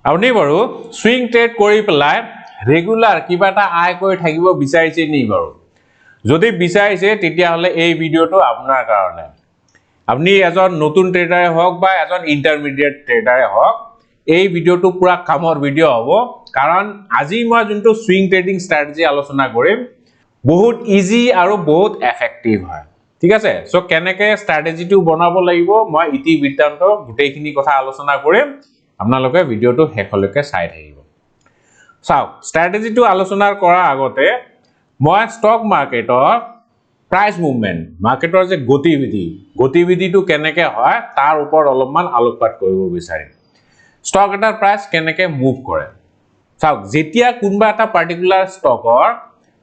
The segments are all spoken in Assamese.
আপুনি বাৰু সুইং ট্ৰেড কৰি পেলাই ৰেগুলাৰ কিবা এটা আয় কৰি থাকিব বিচাৰিছে নি বাৰু যদি বিচাৰিছে তেতিয়া হলে এই ভিডিওটো আপোনাৰ কাৰণে আপনি এজন নতুন ট্ৰেডাৰে হওক বা এজন ইন্টাৰমিডিয়েট ট্ৰেডাৰে হওক এই ভিডিওটো পুৰা কামৰ ভিডিও হ'ব কাৰণ আজি মই যোনটো সুইং ট্ৰেডিং ষ্ট্ৰেটেজি আলোচনা কৰিম বহুত ইজি আৰু বহুত এফেক্টিভ হয় ঠিক আছে সো কেনেকে ষ্ট্ৰেটেজিটো বনাব লাগিব মই ইতি বৃত্তান্ত গুটেইখিনি কথা আলোচনা কৰিম আপোনালোকে ভিডিওটো হেকলৈকে চাই থাকিব চাওক ষ্ট্ৰেটেজিটো আলোচনা কৰাৰ আগতে মই ষ্টক মাৰ্কেটৰ প্ৰাইস মুভমেন্ট মাৰ্কেটৰ যে গতিবিধিটো কেনেকে হয় তাৰ ওপৰত অলপমান আলোকপাত কৰিব বিচাৰিম ষ্টক এটাৰ প্ৰাইস কেনেকে মুভ কৰে চাওক যেতিয়া কোনবা এটা পাৰ্টিকুলাৰ ষ্টকৰ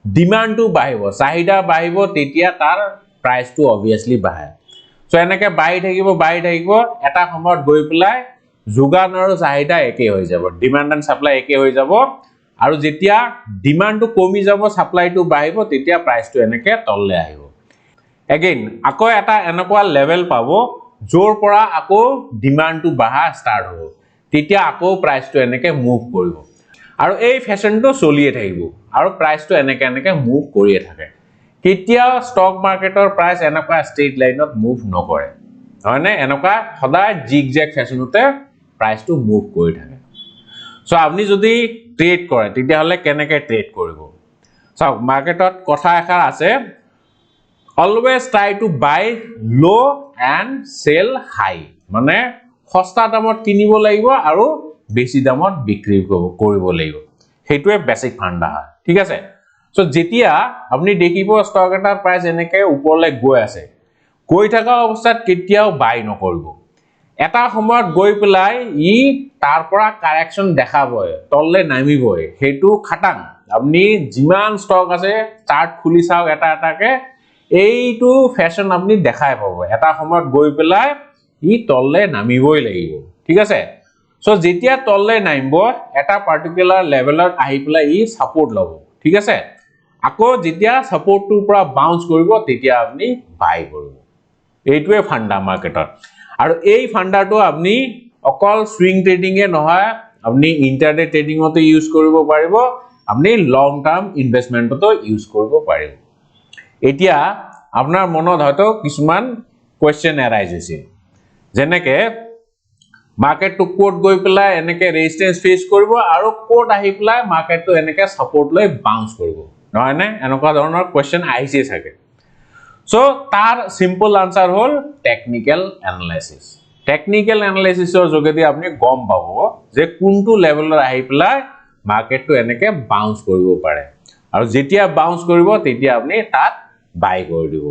ডিমান্ডটো বাঢ়িব চাহিদা বাঢ়িব তেতিয়া তাৰ প্ৰাইসটো অবিয়াসলি বাঢ়ে সো এনেকে বাঢ়ি থাকিব এটা সময়ত গৈ পেলাই যোগান আৰু চাহিদা একে হৈ যাব ডিমান্ড এণ্ড সাপ্লাই একে হৈ যাব আৰু যেতিয়া ডিমান্ডটো কমি যাব সাপ্লাইটো বাঢ়িব তেতিয়া প্ৰাইসটো এনেকে তললে আহিব এগেইন আকৌ এটা এনেকুৱা লেভেল পাব জোৰ পৰা আকৌ ডিমান্ডটো বাঢ়া ষ্টাৰ্ট হ'ব তেতিয়া আকৌ প্ৰাইসটো এনেকে মুভ কৰিব আৰু এই ফ্যাশনটো চলিয়ে থাকিব আৰু প্ৰাইসটো এনেকে মুভ কৰিয়ে থাকে কেতিয়া ষ্টক মাৰ্কেটৰ প্ৰাইস এনেকুৱা ষ্ট্ৰেট লাইনত মুভ নকৰে হয়নে এনেকুৱা সদায় জিগজেগ ফ্যাশনতে প্ৰাইসটো মুভ কৰি থাকে সো আপনি যদি ট্ৰেড কৰে তেতিয়া হলে কেনেকে ট্ৰেড কৰিব চাওক মাৰ্কেটত কথা এষাৰ আছে always try to buy low and sell high মানে সস্তা দামত কিনিব লাগিব আৰু বেছি দামত বিক্ৰী কৰিব লাগিব হেতুৱে বেসিক ফান্ডা হয় ঠিক আছে সো যেতিয়া আপনি দেখিব ষ্টক এটাৰ প্ৰাইস এনেকে ওপৰলৈ গৈ আছে গৈ থকা অৱস্থাত কেতিয়াও বাই নকৰিব এটা সময়ত গৈ পেলাই ই তাৰ পৰা কাৰেকচন দেখাবই তললে নামিবই হেতু খাটাং আপনি যিমান ষ্টক আছে চাৰ্ট খুলি চাওক এটা এটাকে এইটো ফ্যাশন আপনি দেখাই পাব এটা সময়ত গৈ পেলাই ই তললে নামিবই লাগিব ঠিক আছে সো যেতিয়া তললে নামিব এটা পাৰ্টিকুলাৰ লেভেলত আহি পেলাই ই সাপোৰ্ট লব ঠিক আছে আকৌ যেতিয়া সাপোৰ্টটোৰ পৰা বাউন্স কৰিব তেতিয়া আপনি বাই কৰিব এইটোৱে ফান্ডা মাৰ্কেটত আৰু এই ফান্ডাটো আপনি অকল সুইং ট্ৰেডিং এ নহয় আপনি ইন্টাৰডে ট্ৰেডিংতে ইউজ কৰিব পাৰিব আপনি লং টাৰ্ম ইনভেষ্টমেন্টতো ইউজ কৰিব পাৰিব এতিয়া আপোনাৰ মনত হয়তো কিছুমান কোৱেশ্চন এৰাইজ হৈছে যেনেকে মাৰ্কেটটো কোট গৈ পেলাই এনেকে ৰেজিস্ট্যান্স ফেস কৰিব আৰু কোট আহি পেলাই মাৰ্কেটটো এনেকে সাপোৰ্ট লৈ বাউন্স কৰিব নহয় নে এনেকুৱা ধৰণৰ কোৱেশ্চন আহিছে থাকে সো তাৰ সিম্পল আনসাৰ হল টেকনিক্যাল এনালাইসিসৰ যোগেদি আপনি গম পাব যে কোনটো লেভেলৰ আহি পেলাই মাৰ্কেটটো এনেকে বাউন্স কৰিব পাৰে আৰু যেতিয়া বাউন্স কৰিব তেতিয়া আপনি তাত বাই কৰি দিব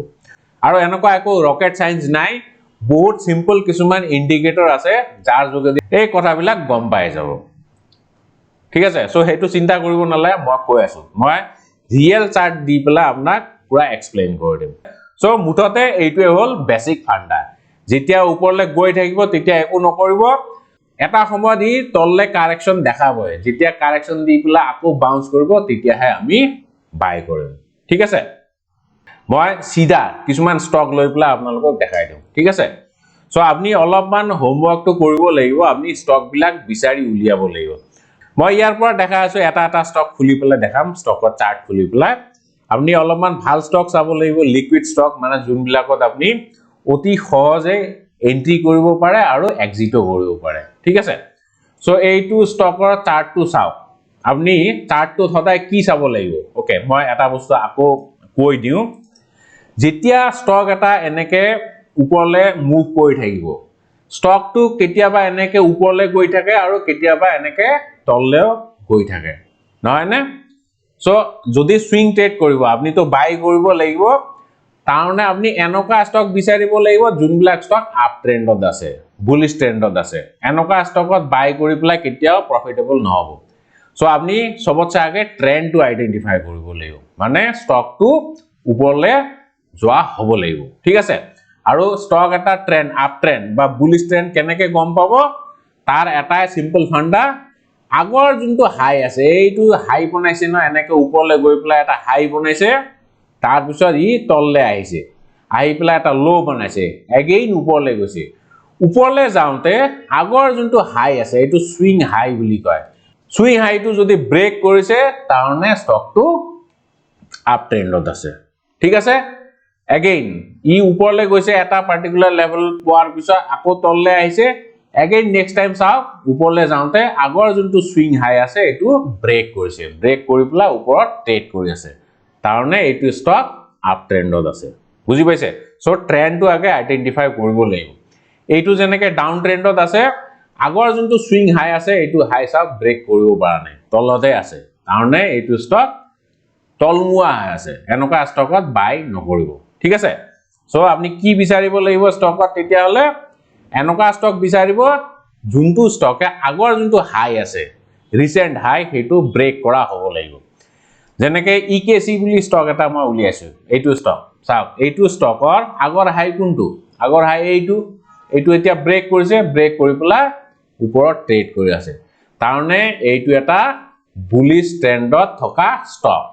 আৰু এনেকুৱা একো ৰকেট সায়েন্স নাই বহুত সিম্পল কিছুমান ইন্ডিকেটৰ আছে যাৰ যোগেদি এই কথাবিলাক গম পাই যাব ঠিক আছে সো হেতু চিন্তা কৰিব নালাগে মই কৈ আছো মই ৰিয়েল চাৰ্ট দি পেলাই আপোনাক পুৰা এক্সপ্লেইন কৰি দিম সো মুঠতে এইটোৱে হল বেসিক ফান্ডা যেতিয়া ওপৰলৈ গৈ থাকিব তেতিয়া একো নকৰিব এটা সময়ত ই তললে কাৰেকচন দেখাবই যেতিয়া কাৰেকচন দি পেলাই আকৌ বাউন্স কৰিব তেতিয়াহে আমি বাই কৰিম ঠিক আছে মই সিধা কিছুমান ষ্টক লৈ পেলাই আপোনালোকক দেখাই দিম ঠিক আছে সো আপনি অলপমান হোমৱৰ্কটো কৰিব লাগিব আপনি ষ্টক বিলাক বিচাৰি উলিয়াব লাগিব মই ইয়াৰ পৰা দেখা আছো এটা ষ্টক খুলি পেলাই দেখাম ষ্টকৰ চাৰ্ট খুলি পেলাই আপনি অলপমান ভাল ষ্টক চাব লাগিব লিকুইড ষ্টক মানে যোনবিলাকত আপনি অতি সহজে এন্ট্ৰি কৰিব পাৰে আৰু এক্সিটও কৰিব পাৰে ঠিক আছে সো এইটো ষ্টকৰ চাৰ্টটো চাওক আপনি চাৰ্টটো সদায় কি চাব লাগিব ওকে মই এটা বস্তু আকৌ কৈ দিও যেতিয়া ষ্টক এটা এনেকে ওপৰলে মুভ কৰি থাকিব ষ্টকটো কেতিয়াবা এনেকে ওপৰলে গৈ থাকে আৰু কেতিয়াবা এনেকে তললেও গৈ থাকে নহয় নে সো যদি সুইং ট্ৰেড কৰিব আপনি তো বাই কৰিব লাগিব তাৰনে আপনি এনেকুৱা ষ্টক বিচাৰিব লাগিব যোনবিলাক ষ্টক আপ ট্ৰেন্ডত আছে বুলিশ ট্ৰেন্ডত আছে এনেকুৱা ষ্টকত বাই কৰি পেলাই কেতিয়াও প্ৰফিটেবল নহব সো আপনি সবতছে আগে ট্ৰেন্ডটো আইডেন্টিফাই কৰিব লাগিব মানে ষ্টকটো ওপৰলে যোৱা হ'ব লাগিব ঠিক আছে আৰু ষ্টক এটা ট্ৰেন্ড আপ ট্ৰেন্ড বা বুলিশ ট্ৰেন্ড কেনেকে গম পাব তাৰ এটাই সিম্পল ফান্ডা আগৰ যোনটো হাই আছে এইটো হাই বনাইছে না এনেকে ওপৰলৈ গৈ পেলাই এটা হাই বনাইছে তাৰ পিছত ই তললে আহিছে আহি পেলাই এটা লো বনাইছে এগেইন ওপৰলৈ গৈছে ওপৰলৈ যাওঁতে আগৰ যোনটো হাই আছে এইটো সুইং হাই বুলি কয় সুইং হাইটো যদি ব্ৰেক কৰিছে তাৰনে ষ্টকটো আপ ট্ৰেন্ডত আছে ঠিক আছে এগেইন ই ওপৰলৈ গৈছে এটা পাৰ্টিকুলাৰ লেভেল পোৱাৰ পিছত আকৌ তললৈ আহিছে এগেইন নেক্সট টাইম চাওক ওপৰলৈ যাওঁতে আগৰ যোনটো সুইং হাই আছে এইটো ব্ৰেক কৰিছে ব্ৰেক কৰি পেলাই ওপৰত ট্ৰেড কৰি আছে তাৰনে এইটো ষ্টক আপ ট্ৰেন্ডত আছে বুজি পাইছে সো ট্ৰেন্ডটো আগে আইডেন্টিফাই কৰিব লাগিব এইটো যেনেকে ডাউন ট্ৰেন্ডত আছে আগৰ যোনটো সুইং হাই আছে এইটো হাই চাওক ব্ৰেক কৰিব পৰা নাই তলতে আছে তাৰনে এইটো ষ্টক তলমুৱা আছে এনেকা ষ্টকত বাই নকৰিব ঠিক আছে সো আপুনি কি বিচাৰিব লাগিব ষ্টকত তেতিয়া হলে এনেকা ষ্টক বিচাৰিব যোনটো ষ্টকে আগৰ যোনটো হাই আছে ৰিসেন্ট হাই হেতু ব্ৰেক কৰা হ'ব লাগিব যেনেকে ইকেসি বুলি ষ্টক এটা মই উলিয়াইছো এইটো ষ্টক চাওক এইটো ষ্টকৰ আগৰ হাই কোনটো আগৰ হাই এইটো এতিয়া ব্ৰেক কৰিছে ব্ৰেক কৰি পেলাই ওপৰত ট্ৰেড কৰি আছে তাৰনে এইটো এটা বুলিশ ট্ৰেন্ডত থকা ষ্টক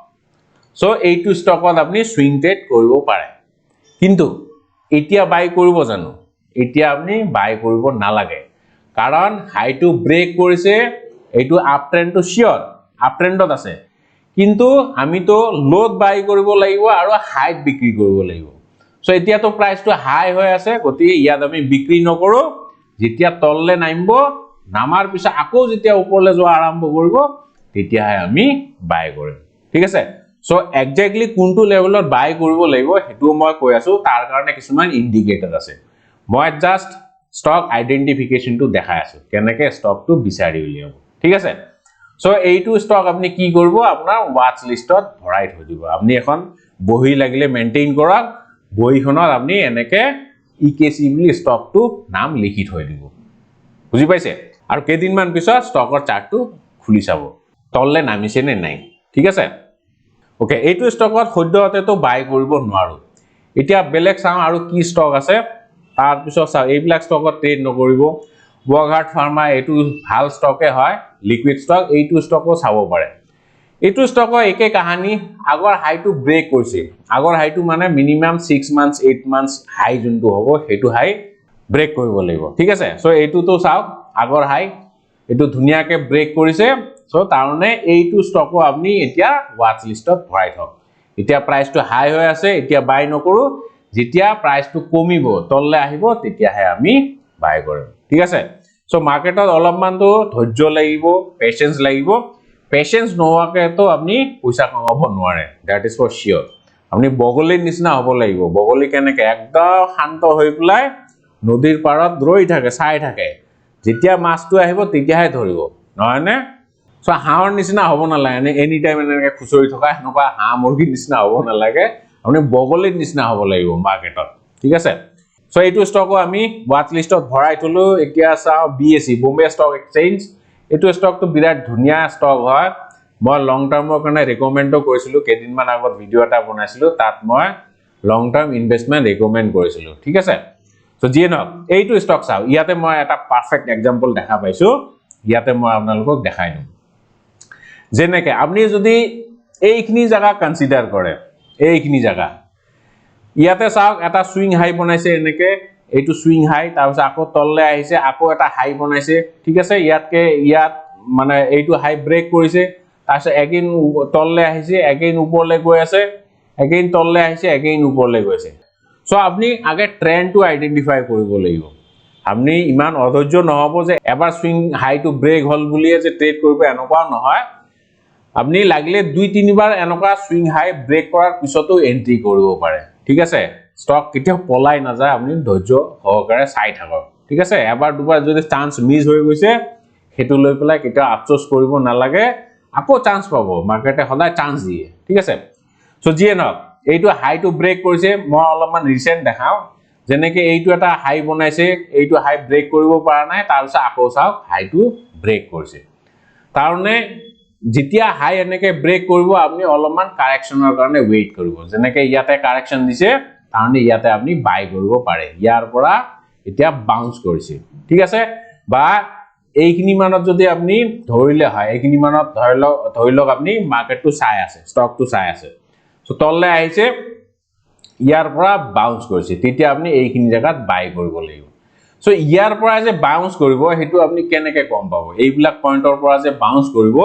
সো এইটো ষ্টকত আপুনি সুইং ট্ৰেড কৰিব পাৰে কিন্তু এতিয়া বাই কৰিব জানো এতিয়া আপুনি বাই কৰিব নালাগে কাৰণ হাইটো ব্ৰেক কৰিছে এইটো আপ ট্ৰেন্ডটো শিওৰ আপ ট্ৰেন্ডত আছে কিন্তু আমি তো লোড বাই কৰিব লাগিব আৰু হাইট বিক্ৰী কৰিব লাগিব সো এতিয়া তো প্ৰাইসটো হাই হৈ আছে গতি ইয়াত আমি বিক্ৰী নকৰো যেতিয়া তললে নামিব নামাৰ পিছত আকৌ যেতিয়া ওপৰলে যোৱা আৰম্ভ কৰিব তেতিয়াহে আমি বাই কৰিম ঠিক আছে সো এক্স্যাক্টলি কোনটো লেভেলত বাই কৰিব লাগিব হেতু মই কৈ আছো তাৰ কাৰণে কিছুমান ইন্ডিকেটৰ আছে মই জাস্ট স্টক আইডেন্টিফিকেশনটো দেখাই আছো কেনেকে স্টকটো বিচাৰি উলিয়াব ঠিক আছে সো এইটো স্টক আপনি কি কৰিব আপোনাৰ ওয়াচ লিষ্টত ভৰাই থৈ দিব আপনি এখন বহি লাগিলে মেইনটেইন কৰক বহিখনত আপনি এনেকে ইকেসি বুলি স্টকটো নাম লিখি থৈ দিব বুজি পাইছে আৰু কেদিনমান পিছত স্টকৰ চাৰ্টটো খুলি চাব তললে নামিছে নে নাই ঠিক আছে ওকে এইটো স্টকত সদ্যহতে তো বাই কৰিব নোৱাৰো এতিয়া বেলেগ চাও আৰু কি স্টক আছে তাৰ পিছত চাও এইবিলাক স্টকত ট্ৰেড নকৰিব ওয়াগাৰ্ড ফাৰ্মা এইটো ভাল স্টকে হয় লিকুইড স্টক এইটো স্টকও চাব পাৰে এইটো স্টকৰ একে কাহানি আগৰ হাইটো ব্ৰেক কৰিছে আগৰ হাইটো মানে মিনিমাম 6 মান্থস 8 মান্থস হাই যোনটো হ'ব হেতু হাই ব্ৰেক কৰিব লাগিব ঠিক আছে সো এইটো তো চাওক আগৰ হাই এইটো ধুনিয়াকে ব্ৰেক কৰিছে সো তাৰনে এইটো স্টকও আপনি এতিয়া ওয়াচ লিষ্টত ভৰাই থক এতিয়া প্ৰাইসটো হাই হৈ আছে এতিয়া বাই নকৰো যেতিয়া প্ৰাইসটো কমিব তললে আহিব তেতিয়াহে আমি বাই কৰিম ঠিক আছে সো মাৰ্কেটত অলপমান তো ধৈৰ্য লাগিব পেশেন্স লাগিব পেশেন্স নোৱাকে তো আপনি পইচা কমাব নোৱাৰে দ্যাট ইজ ফৰ শিওৰ আপনি বগলিৰ নিচিনা হ'ব লাগিব বগলি কেনেকে একদম শান্ত হৈ পেলাই নদীৰ পাৰত ৰৈ থাকে চাই থাকে যেতিয়া মাছটো আহিব তেতিয়াহে ধৰিব নহয় নে সো হাঁহৰ নিচিনা হ'ব নালাগে এনি টাইম এনেকে খুচৰি থকা হেনকা হাঁহ মুৰ্গীৰ নিচিনা হ'ব নালাগে আপনি বগলিৰ নিচিনা হ'ব লাগিব মাৰ্কেটত ঠিক আছে সো এইটো স্টকও আমি ওয়াচ লিষ্টত ভৰাই থলো এতিয়া চাও বিএসি বম্বে স্টক এক্সচেঞ্জ এইটো স্টকটো বিৰাট ধুনিয়া স্টক হয় মই লং টাৰ্মৰ কাৰণে ৰেকমেন্ডও কৰিছিলো কেদিনমান আগত ভিডিও এটা বনাইছিলো তাত মই লং টাৰ্ম ইনভেষ্টমেন্ট ৰেকমেন্ড কৰিছিলো ঠিক আছে সো যিয়ে নহওক এইটো স্টক চাও ইয়াতে মই এটা পাৰফেক্ট এক্সাম্পল দেখা পাইছো ইয়াতে মই আপোনালোকক দেখাই দিম যেনেকে আপনি যদি এইখিনি জায়গা কনসিডার কৰে এইখিনি জায়গা ইয়াতে চাওক এটা সুইং হাই বনাইছে এনেকে এইটো সুইং হাই তাৰপিছত আকৌ তললে আহিছে আকৌ এটা হাই বনাইছে ঠিক আছে ইয়াত মানে এইটো হাই ব্ৰেক কৰিছে তাৰপিছত এগেইন তললে আহিছে এগেইন ওপৰলৈ গৈ আছে এগেইন তললে আহিছে এগেইন ওপৰলৈ গৈছে সো আপনি আগে ট্ৰেন্ডটো আইডেন্টিফাই কৰিব লাগিব আপনি ইমান অধৈৰ্য নহব যে এবাৰ সুইং হাইটো ব্ৰেক হল বুলিয়ে যে ট্ৰেড কৰিব এনেকুৱা নহয় আপনি লাগিলে 2-3 বাৰ এনেকুৱা সুইং হাই ব্ৰেক কৰাৰ পিছতো এন্ট্ৰি কৰিব পাৰে ঠিক আছে স্টক কেতিয়াও পলাই না যায় আপনি ধৈৰ্য সহকাৰে চাই থাকক ঠিক আছে এবাৰ দুবাৰ যদি চান্স মিস হৈ গৈছে হেতু লৈ পেলাই কেতিয়া আফসোস কৰিব নালাগে আকৌ চান্স পাবো মার্কেটে সদায় চান্স দিয়ে ঠিক আছে সো যিয়ে নহওক এইটো হাইটো ব্ৰেক কৰিছে মই অলপমান ৰিসেন্ট দেখাও যেনেকে এইটো এটা হাই বনাইছে এইটো হাই ব্ৰেক কৰিব পৰা নাই তাৰপিছত আকৌ চাওক হাইটো ব্ৰেক কৰিছে তাৰনে যেতিয়া হাই এনেকে ব্ৰেক কৰিব আপনি অলপমান কাৰেকশনৰ কাৰণে ওয়েট কৰিব যেনেকে ইয়াতে কাৰেকশন দিছে তাৰনে ইয়াতে আপনি বাই কৰিব পাৰে ইয়াৰ পৰা এতিয়া বাউন্স কৰিছে ঠিক আছে বা এইখিনি মানত যদি আপনি ধৰিলে হয় এইখিনি মানত ধৰিলক আপনি মাৰ্কেটটো চাই আছে স্টকটো চাই আছে সো তললে আহিছে ইয়াৰ পৰা বাউন্স কৰিছে তেতিয়া আপনি এইখিনি জায়গাত বাই কৰিব লাগিব সো ইয়াৰ পৰা যে বাউন্স কৰিব হেতু আপনি কেনেকে গম পাব এইবিলাক পইণ্টৰ পৰা যে বাউন্স কৰিব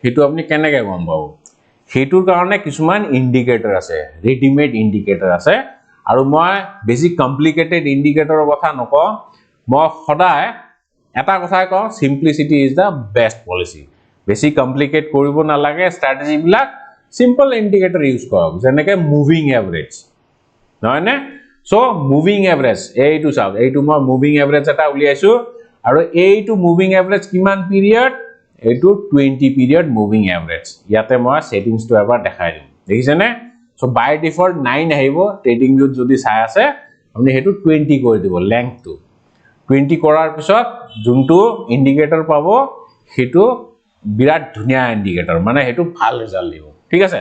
হেতু আপনি কেনেকে গম পাব হেতুৰ কাৰণে কিছুমান ইন্ডিকেটৰ আছে ৰেডিমেড ইন্ডিকেটৰ আছে আৰু মই বেছি কমপ্লিকেটেড ইন্ডিকেটৰৰ কথা নকওঁ মই সদায় এটা কথাই কওঁ simplicity is the best policy বেছি কমপ্লিকেট কৰিব নালাগে স্ট্ৰ্যাটেজি বিলাক সিম্পল ইন্ডিকেটৰ ইউজ কৰক যেনেকে মুভিং এভাৰেজ নহয় নে সো মুভিং এভাৰেজ এইটো চাওক এইটো মই মুভিং এভাৰেজ এটা উলিয়াইছো আৰু এইটো মুভিং এভাৰেজ কিমান পিৰিয়ড এইটো 20 পিৰিয়ড মুভিং এভাৰেজ ইয়াতে মই সেটিংসটো এবাৰ দেখাই দিম দেখিছেনে সো বাই ডিফল্ট 9 আহিব ট্ৰেডিং ভিউত যদি চাই আছে আপুনি হেতু 20 কৰি দিব লেংথটো 20 কৰাৰ পিছত যোনটো ইন্ডিকেটৰ পাব হেতু বিৰাট ধুনিয়া ইন্ডিকেটৰ মানে হেতু ভাল ৰিজাল্ট দিব ঠিক আছে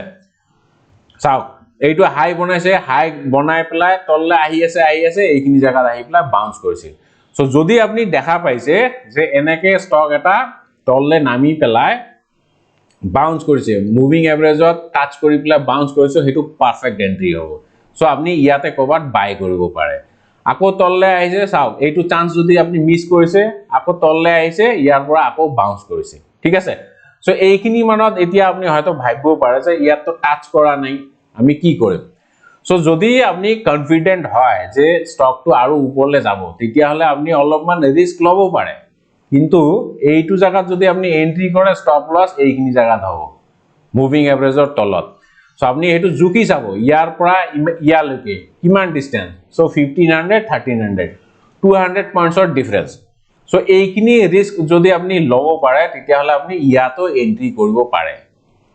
চাওক এইটো হাই বনাইছে হাই বনাই পেলাই তললে আহি আছে এইখিনি জায়গাত আহি পেলাই বাউন্স কৰিছে সো যদি আপনি দেখা পাইছে যে এনেকে ষ্টক এটা তললে নামি পেলাই বাউন্স কৰিছে মুভিং এভাৰেজত টাচ কৰি পেলাই বাউন্স কৰিছে হেতু পাৰফেক্ট এন্ট্ৰি হ'ব সো আপনি ইয়াতে কবাত বাই কৰিব পাৰে আকৌ তললে আহিছে চাওক এইটো চান্স যদি আপনি মিস কৰিছে আকৌ তললে আহিছে ইয়াৰ পৰা আকৌ বাউন্স কৰিছে ঠিক আছে সো এইখিনি মানত এতিয়া আপনি হয়তো ভাবিব পাৰে যে ইয়াত তো টাচ কৰা নাই আমি কি কৰিম সো যদি আপনি কনফিডেন্ট হয় যে স্টকটো আৰু ওপৰলে যাব তেতিয়া হলে আপনি অলপমান ৰিস্ক লব পাৰে কিন্তু এইটো জায়গাত যদি আপনি এন্ট্ৰি কৰে স্টপ লস এইখিনি জায়গাত হ'ব মুভিং এভাৰেজৰ তলত সো আপনি হেতু জুকি চাব ইয়াৰ পৰা ইয়ালৈকে কিমান ডিসটেন্স সো 1500 1300 200 পইণ্টছৰ ডিফাৰেন্স সো এইখিনি ৰিস্ক যদি আপনি লব পাৰে তেতিয়া হলে আপনি ইয়াতো এন্ট্ৰি কৰিব পাৰে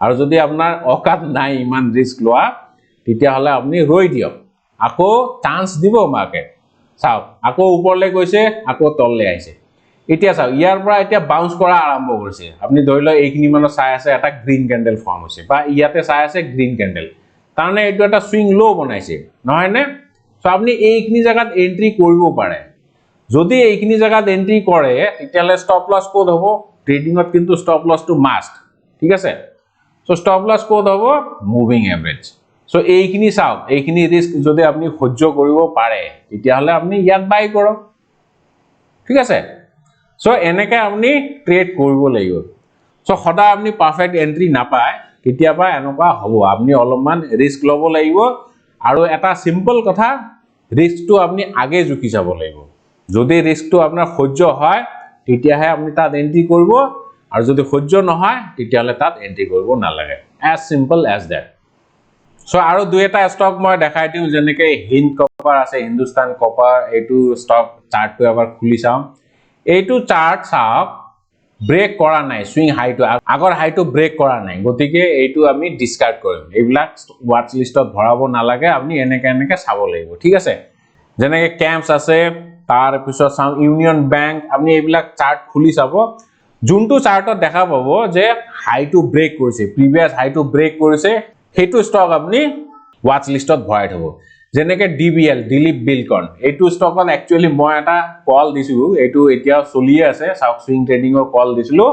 আৰু যদি আপোনাৰ অকাত নাই ইমান ৰিস্ক লোৱা তেতিয়া হলে আপনি ৰৈ দিয়ক আকৌ চান্স দিব মাৰ্কেট চাওক আকৌ ওপৰলে গৈছে আকৌ তললে আহিছে এতিয়া চাওক ইয়াৰ পৰা এতিয়া বাউন্স কৰা আৰম্ভ কৰিছে আপনি ধৰি লওক এইখিনি মানত চাই আছে এটা গ্ৰীন ক্যান্ডেল ফৰ্ম হৈছে বা ইয়াতে চাই আছে গ্ৰীন ক্যান্ডেল তাৰনে এইটো এটা সুইং লো বনাইছে নহয় নে সো আপনি এইখিনি জায়গাত এন্ট্ৰি কৰিব পাৰে যদি এইখিনি জায়গাত এন্ট্ৰি কৰে তেতিয়ালে স্টপ লস কোড হ'ব ট্ৰেডিংত কিন্তু স্টপ লসটো মাস্ট ঠিক আছে সো স্টপ লস কোড হ'ব মুভিং এভাৰেজ সো এইখিনি চাওক এইখিনি ৰিস্ক যদি আপনি সহ্য কৰিব পাৰে তেতিয়া হলে আপনি ইয়াত বাই কৰক ঠিক আছে সো এনেকে আপনি ট্ৰেড কৰিব লাগিব সো সদা আপনি পাৰফেক্ট এন্ট্ৰি নাপায় কেতিয়াবা এনেকুৱা হ'ব আপনি অলপমান ৰিস্ক লব লাগিব আৰু এটা সিম্পল কথা ৰিস্কটো আপনি আগে জুকি যাব লাগিব যদি ৰিস্কটো আপোনাৰ সহ্য হয় তেতিয়াহে আপনি তাত এন্ট্ৰি কৰিব আৰু যদি সহ্য নহয় তেতিয়ালে তাত এন্ট্ৰি কৰিব নালাগে as simple as that so আৰু দুই এটা ষ্টক মই দেখাই দিও যেনেকে হিন্দ কপাৰ আছে হিন্দুস্তান কপাৰ এইটো ষ্টক চাৰ্টটো এবাৰ খুলি চাও এইটো চাৰ্ট চাওক ব্ৰেক কৰা নাই সুইং হাইটো আগৰ হাইটো ব্ৰেক কৰা নাই গতিকে এইটো আমি ডিসকাৰ্ড কৰিম এইবিলাক ওয়াচ লিষ্টত ভৰাব নালাগে আপনি এনেকে চাব লাগিব ঠিক আছে যেনেকে ক্যাম্পছ আছে তাৰ পিছত চাও ইউনিয়ন বেংক আপনি এইবিলাক চাৰ্ট খুলি চাব যোনটো চাৰ্টত দেখা পাব যে হাইটো ব্ৰেক কৰিছে প্ৰিভিয়াস হাইটো ব্ৰেক কৰিছে হেতু ষ্টক আপনি ওয়াচ লিষ্টত ভৰাই থব যেনেকে ডিবিএল দিলীপ বিলকন এইটো ষ্টকত একচুয়ালি মই এটা কল দিছিলো এইটো এতিয়া চলি আছে সাউথ সুইং ট্ৰেডিংৰ কল দিছিলো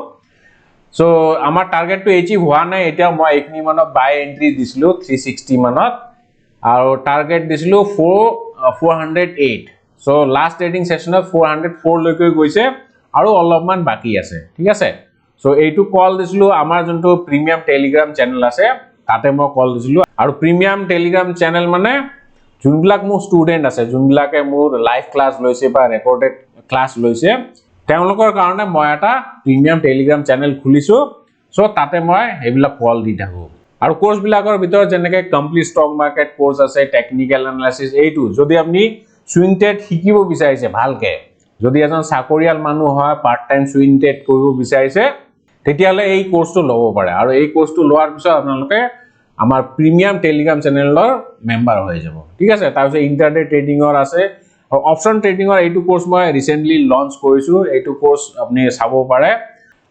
সো আমাৰ টাৰ্গেটটো এচিভ হোৱা নাই এতিয়া মই এইখিনি মানত বাই এন্ট্ৰি দিছিলো 360 মানত আৰু টাৰ্গেট দিছিলো 408 সো লাষ্ট ট্ৰেডিং সেশনত 404 লৈকে গৈছে আৰু অলপমান বাকি আছে ঠিক আছে সো এইটো কল দিছিলো আমাৰ যোনটো প্ৰিমিয়াম টেলিগ্ৰাম চেনেল আছে তাতে মই কল দিছিলো আৰু প্ৰিমিয়াম টেলিগ্ৰাম চেনেল মানে যোনবিলাক মোৰ ষ্টুডেন্ট আছে যোনবিলাকে মোৰ লাইভ ক্লাস লৈছে বা ৰেকৰ্ডেড ক্লাস লৈছে তেওঁলোকৰ কাৰণে মই এটা প্ৰিমিয়াম টেলিগ্ৰাম চেনেল খুলিছো সো তাতে মই হেবিলাক কল দি থাকো আৰু কোৰ্স বিলাকৰ ভিতৰত যেনেকে কমপ্লিট ষ্টক মাৰ্কেট কোৰ্স আছে টেকনিক্যাল এনালাইসিস এইটো যদি আপনি সুইং ট্ৰেড শিকিব বিচাৰিছে ভালকে যদি এজন চাকৰিয়াল মানুহ হয় পাৰ্ট টাইম সুইং ট্ৰেড কৰিব বিচাৰিছে তেতিয়ালে এই কোৰ্সটো লব পাৰে আৰু এই কোৰ্সটো লোৱাৰ পিছত আপোনালোকে আমাৰ প্ৰিমিয়াম টেলিগ্ৰাম চেনেলৰ মেম্বাৰ হৈ যাব ঠিক আছে তাৰপিছত ইন্টাৰডে ট্ৰেডিংৰ আছে অপশন ট্ৰেডিংৰ এইটো কোৰ্স মই ৰিসেন্টলি লঞ্চ কৰিছো এইটো কোৰ্স আপনি চাব পাৰে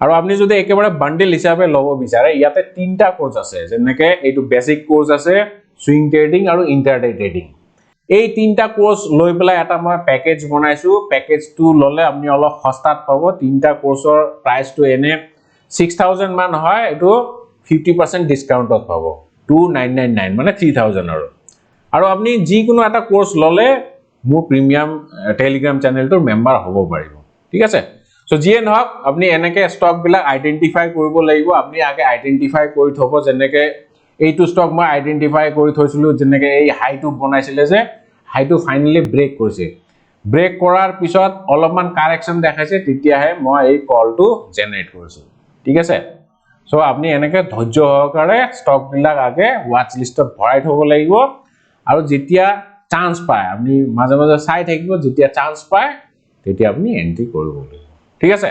আৰু আপনি যদি একেবাৰে বান্ডেল হিচাপে লব বিচাৰে ইয়াতে তিনটা কোৰ্স আছে যেনেকে এইটো বেসিক কোৰ্স আছে সুইং ট্ৰেডিং আৰু ইন্টাৰডে ট্ৰেডিং এই তিনটা কোৰ্স লৈ পেলাই এটা মই প্যাকেজ বনাইছো প্যাকেজটো ললে আপনি অলপ সস্তাত পাব তিনটা কোৰ্সৰ প্ৰাইসটো এনে 6000 মান হয় এটো 50% ডিসকাউন্টত পাব 2999 মানে 3000 আৰু আপনি যি কোনো এটা কোৰ্স ললে মোৰ প্ৰিমিয়াম টেলিগ্ৰাম চেনেলটোৰ মেম্বাৰ হ'ব পাৰিব ঠিক আছে সো যিয়ে নহওক আপুনি এনেকে ষ্টক বিলাক আইডেন্টিফাই কৰিব লাগিব আপুনি আগে আইডেন্টিফাই কৰি থব যেনেকে এইটো ষ্টক মই আইডেন্টিফাই কৰি থৈছিলো যেনেকে এই হাইটো বনাইছিলে যে হাইটো ফাইনালি ব্ৰেক কৰিছে ব্ৰেক কৰাৰ পিছত অলপমান কাৰেকচন দেখাইছে তেতিয়াহে মই এই কলটো জেনাৰেট কৰিছো ঠিক আছে সো আপুনি এনেকে ধৈৰ্য সহকাৰে ষ্টক বিলাক আগে ওয়াচ লিষ্টত ভৰাই থব লাগিব আৰু যেতিয়া চান্স পায় আপনি মাঝে মাঝে চাই থাকিব যেতিয়া চান্স পায় তেতিয়া আপনি এন্ট্ৰি কৰিব লাগিব ঠিক আছে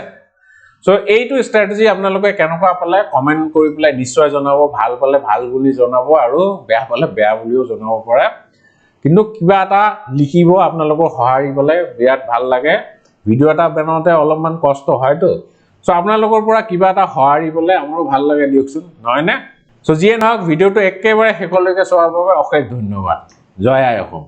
সো এইটো স্ট্ৰ্যাটেজি আপোনালোকে কেনেকুৱা পালে কমেন্ট কৰি পেলাই নিশ্চয় জনাব ভাল পালে ভাল বুলি জনাব আৰু বেয়া পালে বেয়া বুলিও জনাব পাৰে কিন্তু কিবা এটা লিখিব আপোনালোকৰ সহায় দিবলে বিৰাট ভাল লাগে ভিডিও এটা বনাওতে অলপমান কষ্ট হয়তো সো আপোনালোকৰ পৰা কিবা এটা সহায় দিবলে আমাৰো ভাল লাগে দিয়কচোন নহয় নে সো যিয়ে নহওক ভিডিওটো একেবাৰে শেষলৈকে চোৱাৰ বাবে অশেষ ধন্যবাদ জয় আই অসম